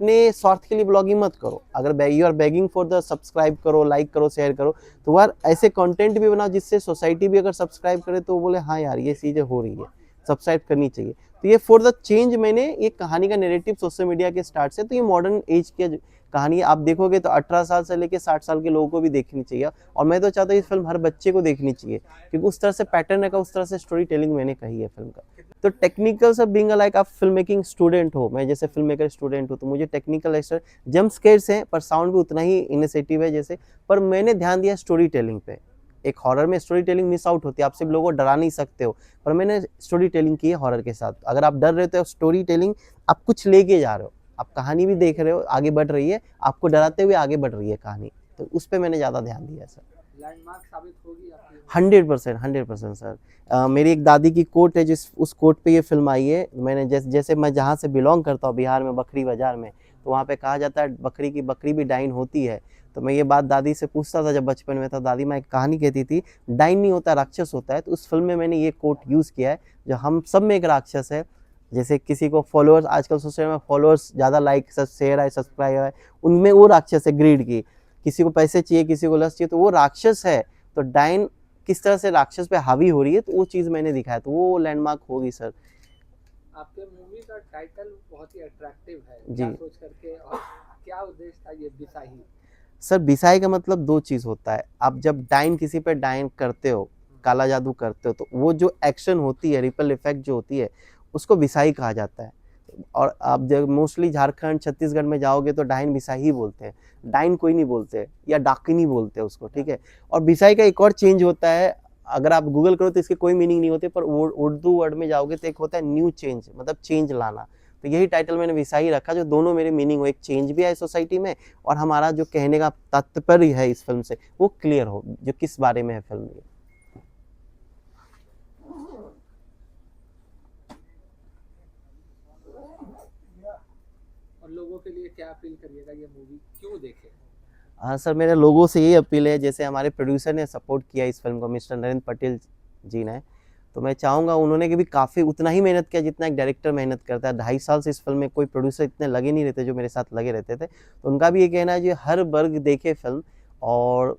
अपने स्वार्थ के लिए ब्लॉगिंग मत करो। अगर you are begging for the subscribe करो, लाइक करो, शेयर करो, तो यार ऐसे कंटेंट भी बनाओ जिससे सोसाइटी भी अगर सब्सक्राइब करे तो बोले हाँ यार ये चीज़ें हो रही है, सब्सक्राइब करनी चाहिए। तो ये फॉर द चेंज मैंने एक कहानी का नैरेटिव सोशल मीडिया के स्टार्ट से, तो ये मॉडर्न एज की कहानी आप देखोगे तो 18 साल से लेकर 60 साल के लोगों को भी देखनी चाहिए। और मैं तो चाहता हूँ इस फिल्म हर बच्चे को देखनी चाहिए, क्योंकि उस तरह से पैटर्न है का, उस तरह से स्टोरी टेलिंग मैंने कही है फिल्म का। तो टेक्निकल सब बीइंग लाइक आप फिल्म मेकिंग स्टूडेंट हो, मैं जैसे फिल्म मेकर स्टूडेंट हूँ, तो मुझे टेक्निकल एक्स्ट्रा जंप स्केयर्स हैं पर साउंड भी उतना ही इनिशिएटिव है जैसे, पर मैंने ध्यान दिया स्टोरी टेलिंग पे। एक हॉरर में स्टोरी टेलिंग मिस आउट होती है, आप सिर्फ लोगों को डरा नहीं सकते हो, पर मैंने स्टोरी टेलिंग की है हॉरर के साथ। अगर आप डर रहे हो तो स्टोरी टेलिंग, आप कुछ लेके जा रहे हो, आप कहानी भी देख रहे हो आगे बढ़ रही है, आपको डराते हुए आगे बढ़ रही है कहानी, तो उस पर मैंने ज़्यादा ध्यान दिया सर। लैंडमार्क साबित होगी आपकी? 100% सर। मेरी एक दादी की कोट है, जिस उस कोट पे ये फिल्म आई है। मैंने जैसे मैं जहाँ से बिलोंग करता हूँ बिहार में, बकरी बाजार में, तो वहाँ पे कहा जाता है बकरी भी डाइन होती है। तो मैं ये बात दादी से पूछता था जब बचपन में था, दादी माँ एक कहानी कहती थी, डाइन नहीं होता राक्षस होता है। तो उस फिल्म में मैंने ये कोट यूज़ किया है, जो हम सब में एक राक्षस है। जैसे किसी को फॉलोअर्स, आजकल सोशल मीडिया में फॉलोअर्स ज़्यादा, लाइक शेयर है, सब्सक्राइब है, उनमें वो राक्षस है ग्रीड की। किसी को पैसे चाहिए, किसी को लस्ट चाहिए, तो वो राक्षस है। तो डाइन किस तरह से राक्षस पे हावी हो रही है, तो वो चीज़ मैंने दिखाया, तो वो लैंडमार्क होगी सर। आपके मूवी का टाइटल बहुत ही अट्रैक्टिव है, जी क्या सोच करके और क्या उद्देश्य था ये बिसाही? सर, बिसाई का मतलब दो चीज़ होता है। आप जब डाइन किसी पे डाइन करते हो, काला जादू करते हो, तो वो जो एक्शन होती है, रिपल इफेक्ट जो होती है, उसको बिसाई कहा जाता है। और आप जब मोस्टली झारखंड छत्तीसगढ़ में जाओगे तो डाइन बिसाई ही बोलते हैं, डाइन कोई नहीं बोलते, या डाकिनी बोलते हैं उसको, ठीक है। और बिसाई का एक और चेंज होता है, अगर आप गूगल करो तो इसके कोई मीनिंग नहीं होते, पर उर्दू वर्ड में जाओगे तो एक होता है न्यू चेंज, मतलब चेंज लाना। तो यही टाइटल मैंने बिसाई रखा, जो दोनों मेरे मीनिंग हो, एक चेंज भी आए सोसाइटी में, और हमारा जो कहने का तात्पर्य है इस फिल्म से वो क्लियर हो, जो किस बारे में है फिल्म में। और लोगों के लिए क्या अपील करिएगा, ये मूवी क्यों देखें? हाँ सर, मेरे लोगों से यही अपील है, जैसे हमारे प्रोड्यूसर ने सपोर्ट किया इस फिल्म को, मिस्टर नरेंद्र पटेल जी ने, तो मैं चाहूँगा, उन्होंने भी काफ़ी उतना ही मेहनत किया जितना एक डायरेक्टर मेहनत करता है। 2.5 साल से इस फिल्म में कोई प्रोड्यूसर इतने लगे नहीं रहते जो मेरे साथ लगे रहते थे। तो उनका भी ये कहना है जो हर वर्ग देखे फिल्म, और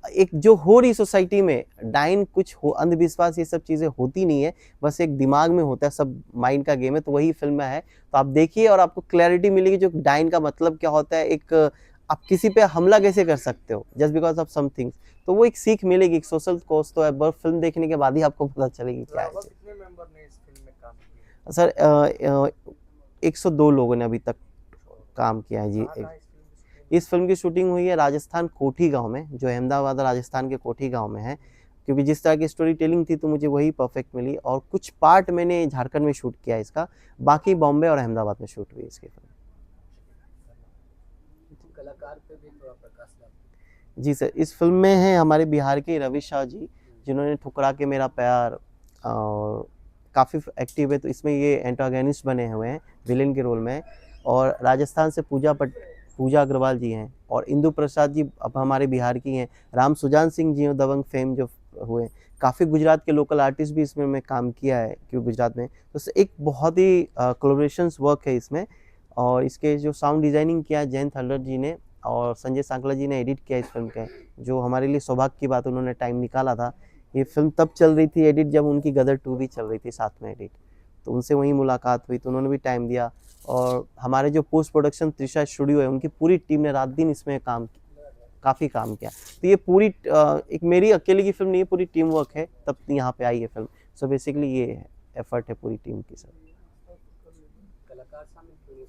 एक जो हो रही सोसाइटी में डाइन कुछ हो, अंधविश्वास ये सब चीज़ें होती नहीं है, बस एक दिमाग में होता है, सब माइंड का गेम है, तो वही फिल्म में है। तो आप देखिए और आपको क्लैरिटी मिलेगी जो डाइन का मतलब क्या होता है, एक आप किसी पे हमला कैसे कर सकते हो जस्ट बिकॉज ऑफ समथिंग, तो वो एक सीख मिलेगी, एक सोशल कॉज तो है, बस फिल्म देखने के बाद ही आपको पता चलेगी क्या है। कितने मेंबर ने इस फिल्म में काम किया? सर 102 लोगों ने अभी तक काम किया है जी। इस फिल्म की शूटिंग हुई है राजस्थान कोठी गांव में, जो अहमदाबाद राजस्थान के कोठी गांव में है, क्योंकि जिस तरह की स्टोरी टेलिंग थी तो मुझे वही परफेक्ट मिली। और कुछ पार्ट मैंने झारखंड में शूट किया इसका, बाकी बॉम्बे और अहमदाबाद में शूट हुई इसकी फिल्म। कलाकार पे भी थोड़ा प्रकाश डाल। जी सर, इस फिल्म में है हमारे बिहार के रवि शाह जी, जिन्होंने ठुकरा के मेरा प्यार, और काफ़ी एक्टिव है, तो इसमें ये एंटागनिस्ट बने हुए हैं, विलेन के रोल में। और राजस्थान से पूजा अग्रवाल जी हैं, और इंदु प्रसाद जी अब हमारे बिहार की हैं। राम सुजान सिंह जी दबंग फेम जो हुए, काफ़ी गुजरात के लोकल आर्टिस्ट भी इसमें मैं काम किया है, क्योंकि गुजरात में तो एक बहुत ही कोलैबोरेशंस वर्क है इसमें। और इसके जो साउंड डिज़ाइनिंग किया जयंत हल्लर जी ने, और संजय सांकला जी ने एडिट किया इस फिल्म के, जो हमारे लिए सौभाग्य की बात, उन्होंने टाइम निकाला था। ये फिल्म तब चल रही थी एडिट जब उनकी गदर 2 भी चल रही थी साथ में एडिट, तो उनसे वहीं मुलाकात हुई, तो उन्होंने भी टाइम दिया। और हमारे जो पोस्ट प्रोडक्शन त्रिशा स्टूडियो है, उनकी पूरी टीम ने रात दिन इसमें काफ़ी काम किया। तो ये पूरी एक मेरी अकेले की फिल्म नहीं है, पूरी टीम वर्क है, तब यहाँ पे आई है फिल्म। सो बेसिकली ये एफर्ट है पूरी टीम की सर। कलाकार शामिल क्यों?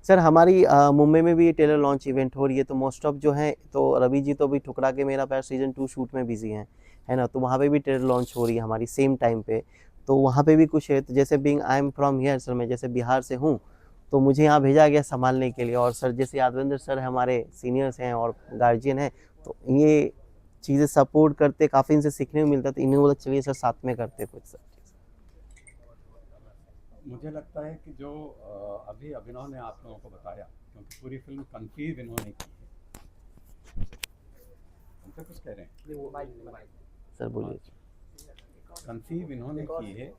सर हमारी मुंबई में भी ये टेलर लॉन्च इवेंट हो रही है, तो मोस्ट ऑफ जो हैं, तो रवि जी तो अभी ठुकरा के मेरा प्यार सीजन 2 शूट में बिजी हैं, है ना, तो वहाँ पे भी टेलर लॉन्च हो रही है हमारी सेम टाइम पे, तो वहाँ पे भी कुछ है। तो जैसे being I am from here sir, मैं जैसे बिहार से हूँ, तो मुझे यहाँ भेजा गया संभालने के लिए। और सर जैसे यादवेंद्र सर हमारे सीनियर्स हैं और गार्जियन हैं, तो ये चीज़ें सपोर्ट करते, काफ़ी इनसे सीखने को मिलता, तो इन्हें बोला चलिए सर साथ में करते कुछ सर। मुझे लगता है कि जो अभी अभिनव ने आप लोगों को बताया, क्योंकि पूरी फिल्म कंसीव इन्होंने की है, उनसे कुछ कह रहे हैं सर बोलिए। कंसीव इन्होंने की है,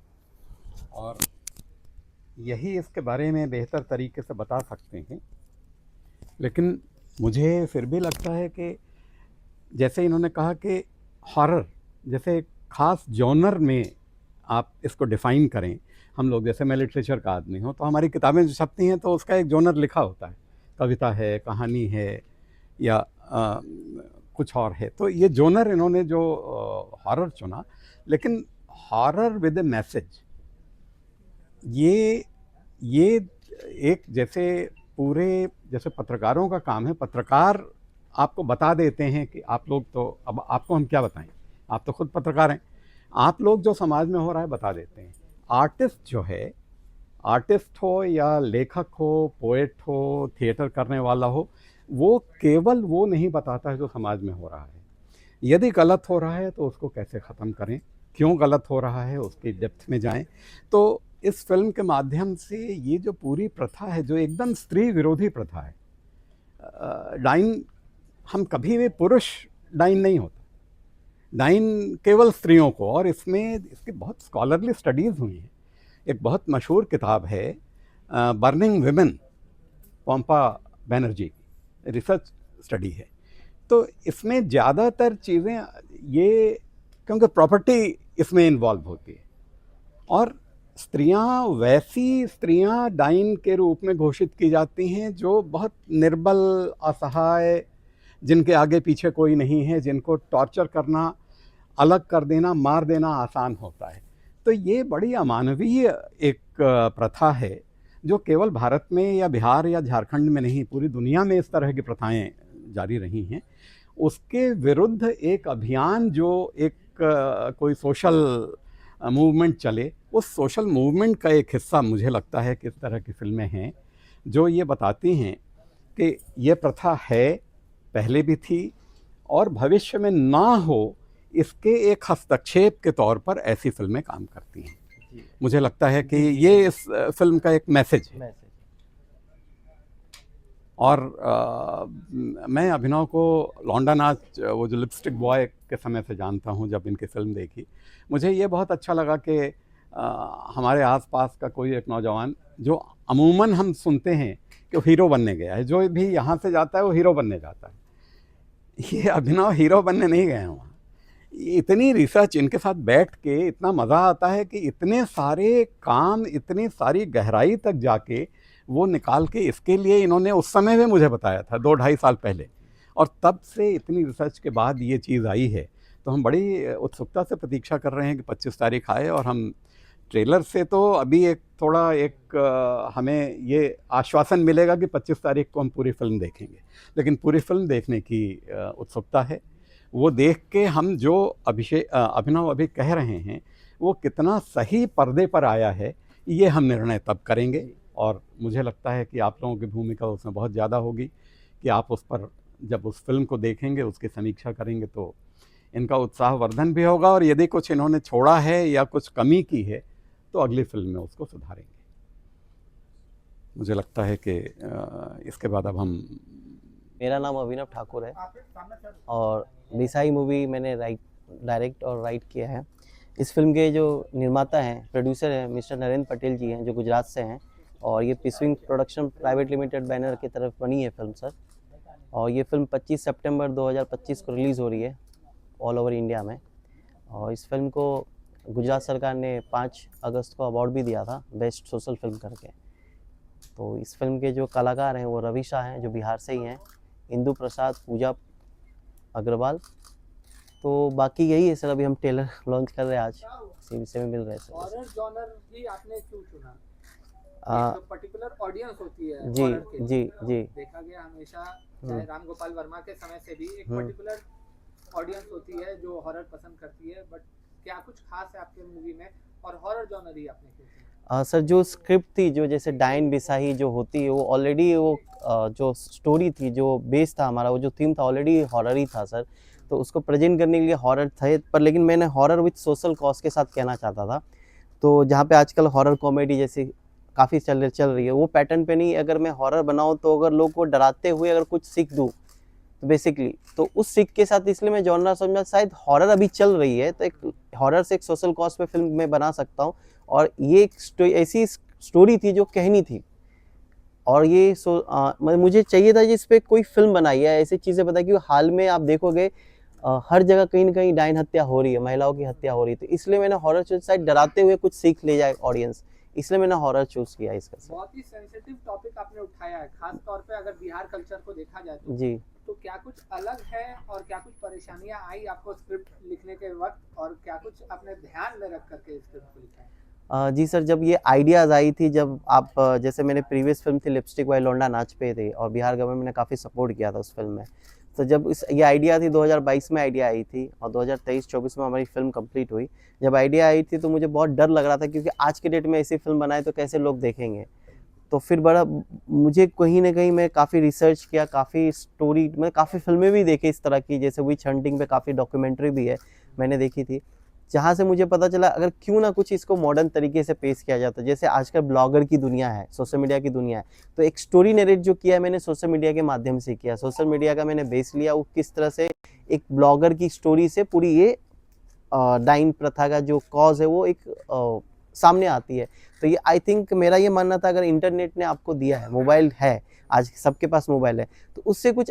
और यही इसके बारे में बेहतर तरीके से बता सकते हैं, लेकिन मुझे फिर भी लगता है कि जैसे इन्होंने कहा कि हॉरर जैसे ख़ास जॉनर में आप इसको डिफ़ाइन करें। हम लोग, जैसे मैं लिटरेचर का आदमी हूँ, तो हमारी किताबें जो छपती हैं तो उसका एक जॉनर लिखा होता है, कविता है, कहानी है, या कुछ और है। तो ये जॉनर इन्होंने जो हॉरर चुना, लेकिन हॉरर विद ए मैसेज, ये एक जैसे पूरे जैसे पत्रकारों का काम है। पत्रकार आपको बता देते हैं कि आप लोग तो, अब आपको हम क्या बताएं, आप तो खुद पत्रकार हैं, आप लोग जो समाज में हो रहा है बता देते हैं। आर्टिस्ट जो है, आर्टिस्ट हो या लेखक हो, पोएट हो, थिएटर करने वाला हो, वो केवल वो नहीं बताता है जो समाज में हो रहा है। यदि गलत हो रहा है तो उसको कैसे ख़त्म करें, क्यों गलत हो रहा है, उसकी डेप्थ में जाएं। तो इस फिल्म के माध्यम से ये जो पूरी प्रथा है, जो एकदम स्त्री विरोधी प्रथा है, डाइन, हम कभी भी पुरुष डाइन नहीं होता, डाइन केवल स्त्रियों को। और इसमें इसकी बहुत स्कॉलरली स्टडीज़ हुई हैं। एक बहुत मशहूर किताब है बर्निंग विमेन, पोम्पा बैनर्जी की रिसर्च स्टडी है। तो इसमें ज़्यादातर चीज़ें ये, क्योंकि प्रॉपर्टी इसमें इन्वॉल्व होती है, और स्त्रियां वैसी स्त्रियां डाइन के रूप में घोषित की जाती हैं जो बहुत निर्बल, असहाय, जिनके आगे पीछे कोई नहीं है, जिनको टॉर्चर करना, अलग कर देना, मार देना आसान होता है। तो ये बड़ी अमानवीय एक प्रथा है जो केवल भारत में या बिहार या झारखंड में नहीं, पूरी दुनिया में इस तरह की प्रथाएं जारी रही हैं। उसके विरुद्ध एक अभियान, जो एक कोई सोशल मूवमेंट चले, उस सोशल मूवमेंट का एक हिस्सा मुझे लगता है कि इस तरह की फिल्में हैं जो ये बताती हैं कि ये प्रथा है, पहले भी थी, और भविष्य में ना हो, इसके एक हस्तक्षेप के तौर पर ऐसी फिल्में काम करती हैं। मुझे लगता है कि ये इस फिल्म का एक मैसेज है। और मैं अभिनव को लौंडा नाच, वो जो लिपस्टिक बॉय के समय से जानता हूँ। जब इनकी फिल्म देखी, मुझे ये बहुत अच्छा लगा कि हमारे आसपास का कोई एक नौजवान, जो अमूमन हम सुनते हैं कि वो हीरो बनने गया है, जो भी यहाँ से जाता है वो हीरो बनने जाता है, ये अभिनव हीरो बनने नहीं गए हैं वहाँ। इतनी रिसर्च, इनके साथ बैठ के इतना मज़ा आता है कि इतने सारे काम, इतनी सारी गहराई तक जाके वो निकाल के, इसके लिए इन्होंने उस समय भी मुझे बताया था 2-2.5 साल पहले, और तब से इतनी रिसर्च के बाद ये चीज़ आई है। तो हम बड़ी उत्सुकता से प्रतीक्षा कर रहे हैं कि 25 तारीख आए, और हम ट्रेलर से तो अभी हमें ये आश्वासन मिलेगा कि 25 तारीख को हम पूरी फिल्म देखेंगे, लेकिन पूरी फिल्म देखने की उत्सुकता है। वो देख के हम जो अभिनव अभी कह रहे हैं वो कितना सही पर्दे पर आया है, ये हम निर्णय तब करेंगे। और मुझे लगता है कि आप लोगों की भूमिका उसमें बहुत ज़्यादा होगी कि आप उस पर, जब उस फिल्म को देखेंगे, उसकी समीक्षा करेंगे, तो इनका उत्साहवर्धन भी होगा, और यदि कुछ इन्होंने छोड़ा है या कुछ कमी की है तो अगली फिल्म में उसको सुधारेंगे। मुझे लगता है कि इसके बाद अब हम, मेरा नाम अभिनव ठाकुर है, और बिसाई मूवी मैंने डायरेक्ट और राइट किया है। इस फिल्म के जो निर्माता हैं, प्रोड्यूसर हैं, मिस्टर नरेंद्र पटेल जी हैं, जो गुजरात से हैं, और ये पिस्विंग प्रोडक्शन प्राइवेट लिमिटेड बैनर की तरफ बनी है फिल्म सर। और ये फिल्म 25 सितंबर 2025 को रिलीज़ हो रही है ऑल ओवर इंडिया में। और इस फिल्म को गुजरात सरकार ने 5 अगस्त को अवार्ड भी दिया था बेस्ट सोशल फिल्म करके। तो इस फिल्म के जो कलाकार हैं वो रवि शाह हैं, जो बिहार से ही हैं, इंदु प्रसाद, पूजा अग्रवाल। तो बाकी यही है सर, अभी हम ट्रेलर लॉन्च कर रहे हैं, आज इसी विषय में मिल रहे हैं सर। हॉरर जॉनर ही आपने क्यों चुना? एक पर्टिकुलर ऑडियंस होती है जी हॉरर के, जी जी। देखा गया हमेशा, चाहे राम गोपाल वर्मा के समय से भी एक पर्टिकुलर ऑडियंस होती है जो हॉरर पसंद करती है। बट क्या कुछ खास है आपके मूवी में, और हॉरर जॉनर ही आपने क्यों चुना? सर जो स्क्रिप्ट थी, जो जैसे डाइन बिसाही जो होती है, वो ऑलरेडी वो जो स्टोरी थी, जो बेस था हमारा, वो जो थीम था ऑलरेडी हॉरर ही था सर। तो उसको प्रेजेंट करने के लिए हॉरर थे, पर लेकिन मैंने हॉरर विथ सोशल कॉज के साथ कहना चाहता था। तो जहाँ पे आजकल हॉरर कॉमेडी जैसी काफ़ी चल रही है, वो पैटर्न पे नहीं, अगर मैं हॉरर बनाऊँ तो अगर लोग को डराते हुए अगर कुछ सीख दूँ तो बेसिकली, तो उस सीख के साथ, इसलिए मैं जॉनरा समझा शायद हॉरर अभी चल रही है, तो एक हॉरर से एक सोशल कॉज पे फिल्म में बना सकता हूँ। और ये एक ऐसी स्टोरी थी जो कहनी थी। और ये मतलब मुझे चाहिए था जिस पे कोई फिल्म बनाई है, ऐसी चीज़ें बताई, क्योंकि हाल में आप देखोगे हर जगह कहीं ना कहीं डायन हत्या हो रही है, महिलाओं की हत्या हो रही है, तो इसलिए मैंने हॉरर चूज, शायद डराते हुए कुछ सीख ले जाए ऑडियंस, इसलिए मैंने हॉरर चूज किया इसका। बहुत ही सेंसिटिव टॉपिक आपने उठाया है, खास तौर पे अगर बिहार कल्चर को देखा जाए जी तो क्या कुछ अलग है और क्या कुछ परेशानियां आई आपको स्क्रिप्ट लिखने के वक्त, और क्या कुछ आपने ध्यान में रख करके स्क्रिप्ट को लिखा है? जी सर, जब ये आइडियाज़ आई थी, जब आप जैसे मैंने प्रीवियस फिल्म थी लिपस्टिक वाली लौंडा नाच पे थे, और बिहार गवर्नमेंट ने काफ़ी सपोर्ट किया था उस फिल्म में। तो जब ये आइडिया थी 2022 में आइडिया आई थी, और 2023-24 में हमारी फिल्म कंप्लीट हुई। जब आइडिया आई थी तो मुझे बहुत डर लग रहा था, क्योंकि आज के डेट में ऐसी फिल्म बनाए तो कैसे लोग देखेंगे। तो फिर बड़ा मुझे कहीं ना कहीं मैं काफ़ी रिसर्च किया, काफ़ी स्टोरी, मैं काफ़ी फिल्में भी देखी इस तरह की, जैसे विच हंटिंग पे काफ़ी डॉक्यूमेंट्री भी है मैंने देखी थी, जहाँ से मुझे पता चला अगर क्यों ना कुछ इसको मॉडर्न तरीके से पेश किया जाता। जैसे आजकल ब्लॉगर की दुनिया है, सोशल मीडिया की दुनिया है, तो एक स्टोरी नरेट जो किया है मैंने सोशल मीडिया के माध्यम से किया। सोशल मीडिया का मैंने बेस लिया, वो किस तरह से एक ब्लॉगर की स्टोरी से पूरी ये डाइन प्रथा का जो कॉज है वो एक सामने आती है। तो ये आई थिंक मेरा ये मानना था, अगर इंटरनेट ने आपको दिया है, मोबाइल है, आज सबके पास मोबाइल है, तो उससे कुछ